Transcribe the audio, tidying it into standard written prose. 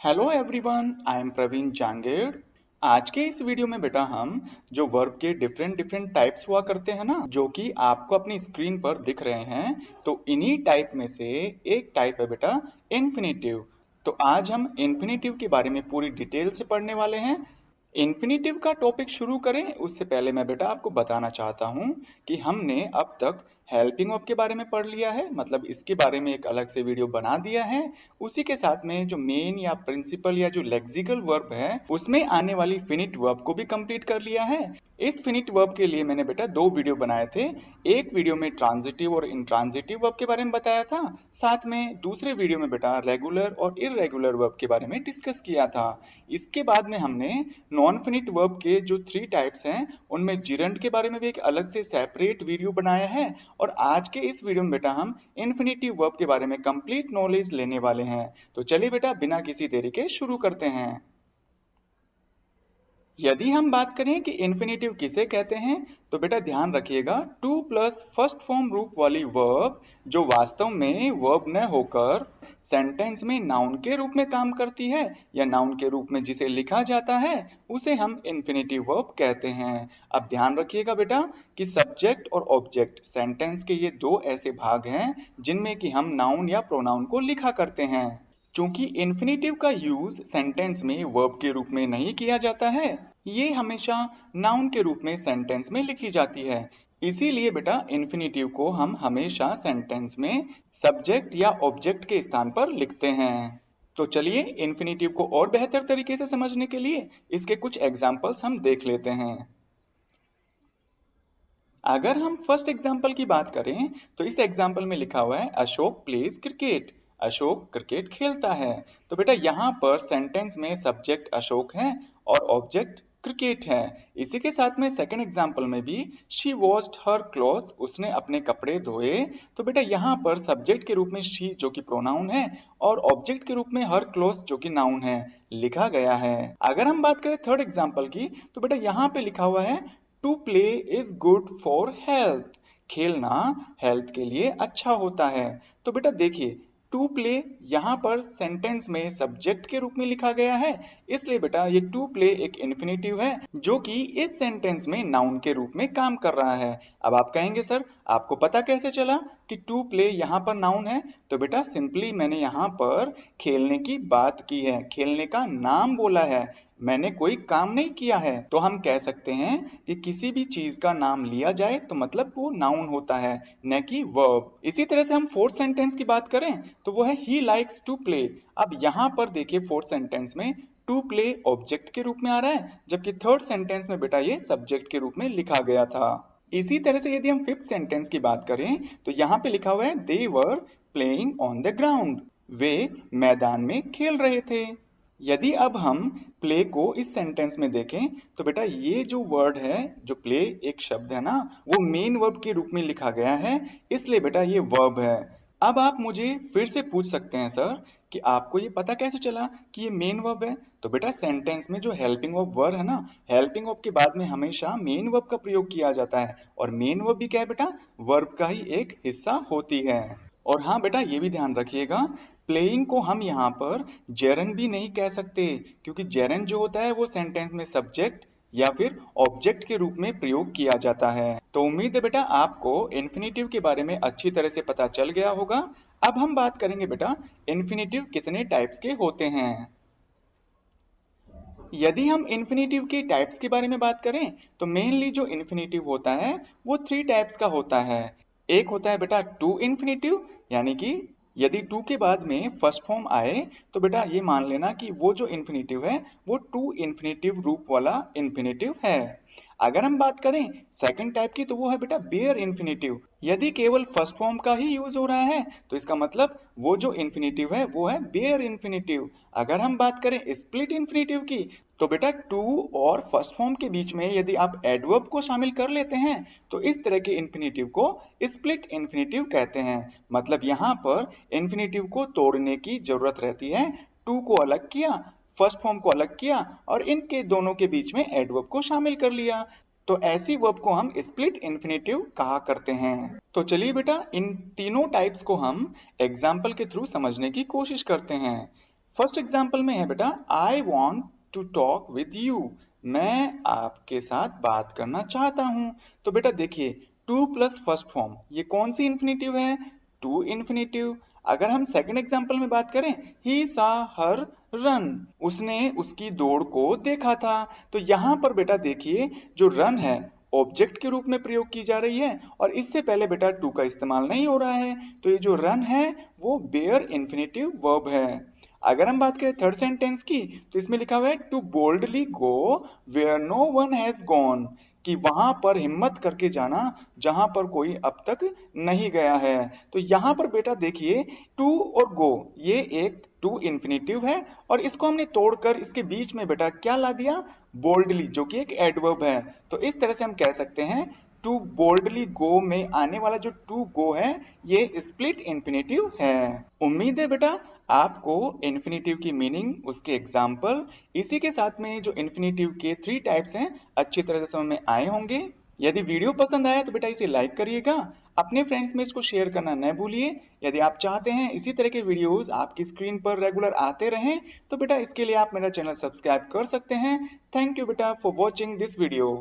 Hello everyone, I am Praveen Jangid. आज के इस वीडियो में बेटा हम जो वर्ब के डिफरेंट डिफरेंट टाइप्स हुआ करते हैं ना, जो कि आपको अपनी स्क्रीन पर दिख रहे हैं, तो इन्हीं टाइप में से एक टाइप है बेटा इन्फिनेटिव। तो आज हम इन्फिनेटिव के बारे में पूरी डिटेल से पढ़ने वाले हैं। इन्फिनेटिव का टॉपिक शुरू करें उससे पहले मैं बेटा आपको बताना चाहता हूं कि हमने अब तक हेल्पिंग वर्ब के बारे में पढ़ लिया है, मतलब इसके बारे में एक अलग से वीडियो बना दिया है। उसी के साथ में जो मेन या प्रिंसिपल या जो लेक्सिकल वर्ब है उसमें आने वाली फिनिट वर्ब को भी कंप्लीट कर लिया है। इस फिनिट वर्ब के लिए मैंने बेटा दो वीडियो बनाए थे। एक वीडियो में ट्रांजिटिव और इंट्रांजिटिव वर्ब के बारे में बताया था, साथ में दूसरे वीडियो में बेटा रेगुलर और इररेगुलर वर्ब के बारे में डिस्कस किया था। इसके बाद में हमने नॉन फिनिट वर्ब के जो थ्री टाइप्स हैं उनमें जिरंड के बारे में भी एक अलग से सेपरेट वीडियो बनाया है। और आज के इस वीडियो में बेटा हम इन्फिनेटिव वर्ब के बारे में कंप्लीट नॉलेज लेने वाले हैं। तो चलिए बेटा बिना किसी देरी के शुरू करते हैं। यदि हम बात करें कि इन्फिनेटिव किसे कहते हैं, तो बेटा ध्यान रखिएगा टू प्लस फर्स्ट फॉर्म रूप वाली वर्ब जो वास्तव में वर्ब न होकर सेंटेंस में नाउन के रूप में काम करती है या नाउन के रूप में जिसे लिखा जाता है उसे हम इन्फिनेटिव वर्ब कहते हैं। अब ध्यान रखिएगा बेटा कि सब्जेक्ट और ऑब्जेक्ट सेंटेंस के ये दो ऐसे भाग हैं जिनमें कि हम नाउन या प्रोनाउन को लिखा करते हैं। चूंकि इन्फिनेटिव का यूज सेंटेंस में वर्ब के रूप में नहीं किया जाता है, ये हमेशा नाउन के रूप में सेंटेंस में लिखी जाती है। इसीलिए बेटा इन्फिनेटिव को हम हमेशा सेंटेंस में सब्जेक्ट या ऑब्जेक्ट के स्थान पर लिखते हैं। तो चलिए इन्फिनेटिव को और बेहतर तरीके से समझने के लिए इसके कुछ एग्जाम्पल्स हम देख लेते हैं। अगर हम फर्स्ट एग्जाम्पल की बात करें तो इस एग्जाम्पल में लिखा हुआ है Ashok pledge cricket. Ashok cricket खेलता है। तो बेटा यहाँ पर सेंटेंस में सब्जेक्ट अशोक है और ऑब्जेक्ट क्रिकेट है। इसी के साथ में सेकंड एग्जाम्पल में भी शी वॉश्ड हर क्लॉथ्स, उसने अपने कपड़े धोए। तो बेटा यहाँ पर सब्जेक्ट के रूप में शी जो कि प्रोनाउन है और ऑब्जेक्ट के रूप में हर क्लॉथ्स जो कि नाउन है लिखा गया है। अगर हम बात करें थर्ड एग्जाम्पल की, तो बेटा यहाँ पे लिखा हुआ है to play is good for health. खेलना हेल्थ के लिए अच्छा होता है। तो बेटा देखिए टू प्ले यहाँ पर सेंटेंस में सब्जेक्ट के रूप में लिखा गया है, इसलिए बेटा ये टू प्ले एक इन्फिनेटिव है जो कि इस सेंटेंस में नाउन के रूप में काम कर रहा है। अब आप कहेंगे सर आपको पता कैसे चला कि टू प्ले यहाँ पर नाउन है? तो बेटा सिंपली मैंने यहाँ पर खेलने की बात की है, खेलने का नाम बोला है, मैंने कोई काम नहीं किया है। तो हम कह सकते हैं कि किसी भी चीज का नाम लिया जाए तो मतलब वो नाउन होता है, न कि वर्ब। इसी तरह से हम फोर्थ सेंटेंस की बात करें तो वो है ही लाइक्स टू प्ले। अब यहाँ पर देखिए फोर्थ सेंटेंस में टू प्ले ऑब्जेक्ट के रूप में आ रहा है, जबकि थर्ड सेंटेंस में बेटा ये सब्जेक्ट के रूप में लिखा गया था। इसी तरह से यदि हम फिफ्थ सेंटेंस की बात करें तो यहाँ पे लिखा हुआ है they were playing on the ground. वे मैदान में खेल रहे थे। यदि अब हम प्ले को इस सेंटेंस में देखें तो बेटा ये जो वर्ड है, जो प्ले एक शब्द है ना, वो मेन वर्ब के रूप में लिखा गया है, इसलिए बेटा ये वर्ब है। अब आप मुझे फिर से पूछ सकते हैं सर कि आपको ये पता कैसे चला कि ये मेन वर्ब है? तो बेटा सेंटेंस में जो हेल्पिंग वर्ब है ना, हेल्पिंग वर्ब के बाद में हमेशा मेन वर्ब का प्रयोग किया जाता है, और मेन वर्ब भी क्या है बेटा, वर्ब का ही एक हिस्सा होती है। और हाँ बेटा ये भी ध्यान रखिएगा प्लेइंग को हम यहाँ पर जेरन भी नहीं कह सकते, क्योंकि जेरन जो होता है वो सेंटेंस में सब्जेक्ट या फिर ऑब्जेक्ट के रूप में प्रयोग किया जाता है। तो उम्मीद है बेटा आपको इन्फिनेटिव के बारे में अच्छी तरह से पता चल गया होगा। अब हम बात करेंगे बेटा इन्फिनेटिव कितने टाइप्स के होते हैं। यदि हम इन्फिनेटिव के टाइप्स के बारे में बात करें तो मेनली जो इन्फिनेटिव होता है वो थ्री टाइप्स का होता है। एक होता है बेटा टू इन्फिनेटिव, यानी कि यदि टू के बाद में फर्स्ट फॉर्म आए तो बेटा ये मान लेना कि वो जो इन्फिनेटिव है वो टू इन्फिनेटिव रूप वाला इन्फिनेटिव है। अगर हम बात करें सेकंड टाइप की तो वो है बेटा बेयर इन्फिनेटिव। यदि केवल फर्स्ट फॉर्म का ही यूज हो रहा है तो इसका मतलब वो जो इन्फिनेटिव है वो है बेयर इन्फिनेटिव। अगर हम बात करें स्प्लिट इन्फिनेटिव की तो बेटा टू और फर्स्ट फॉर्म के बीच में यदि आप एडवर्ब को शामिल कर लेते हैं तो इस तरह के इन्फिनेटिव को स्प्लिट इन्फिनेटिव कहते हैं। मतलब यहाँ पर इन्फिनेटिव को तोड़ने की जरूरत रहती है, टू को अलग किया, फर्स्ट फॉर्म को अलग किया और इनके दोनों के बीच में एडवर्ब को शामिल कर लिया। तो ऐसी वर्ब को हम स्प्लिट इन्फिनेटिव कहा करते हैं। तो चलिए बेटा इन तीनों टाइप्स को हम एग्जाम्पल के थ्रू समझने की कोशिश करते हैं। फर्स्ट एग्जाम्पल में है बेटा I want to talk with you, मैं आपके साथ बात करना चाहता हूं। तो बेटा देखिए टू प्लस फर्स्ट फॉर्म, ये कौन सी इंफिनिटिव है? To infinitive. अगर हम सेकंड एग्जाम्पल में बात करें, ही सा हर रन, उसने उसकी दौड़ को देखा था। तो यहां पर बेटा देखिए जो रन है ऑब्जेक्ट के रूप में प्रयोग की जा रही है और इससे पहले बेटा टू का इस्तेमाल नहीं हो रहा है, तो ये जो रन है वो बेयर इंफिनिटिव वर्ब है। अगर हम बात करें थर्ड सेंटेंस की, तो इसमें लिखा हुआ है to boldly go where no one has gone, कि वहां पर हिम्मत करके जाना जहां पर कोई अब तक नहीं गया है। तो यहां पर बेटा देखिए टू और गो ये एक टू इंफिनिटिव है और इसको हमने तोड़कर इसके बीच में बेटा क्या ला दिया? बोल्डली, जो कि एक एडवर्ब है। तो इस तरह से हम कह सकते हैं टू बोल्डली गो में आने वाला जो टू गो है ये स्प्लिट इंफिनिटिव है। उम्मीद है बेटा आपको इन्फिनिटिव की मीनिंग, उसके एग्जाम्पल, इसी के साथ में जो इन्फिनिटिव के 3 टाइप्स हैं अच्छी तरह से समझ में आए होंगे। यदि वीडियो पसंद आया तो बेटा इसे लाइक करिएगा, अपने फ्रेंड्स में इसको शेयर करना न भूलिए। यदि आप चाहते हैं इसी तरह के वीडियोस आपकी स्क्रीन पर रेगुलर आते रहें तो बेटा इसके लिए आप मेरा चैनल सब्सक्राइब कर सकते हैं। थैंक यू बेटा फॉर वॉचिंग दिस वीडियो।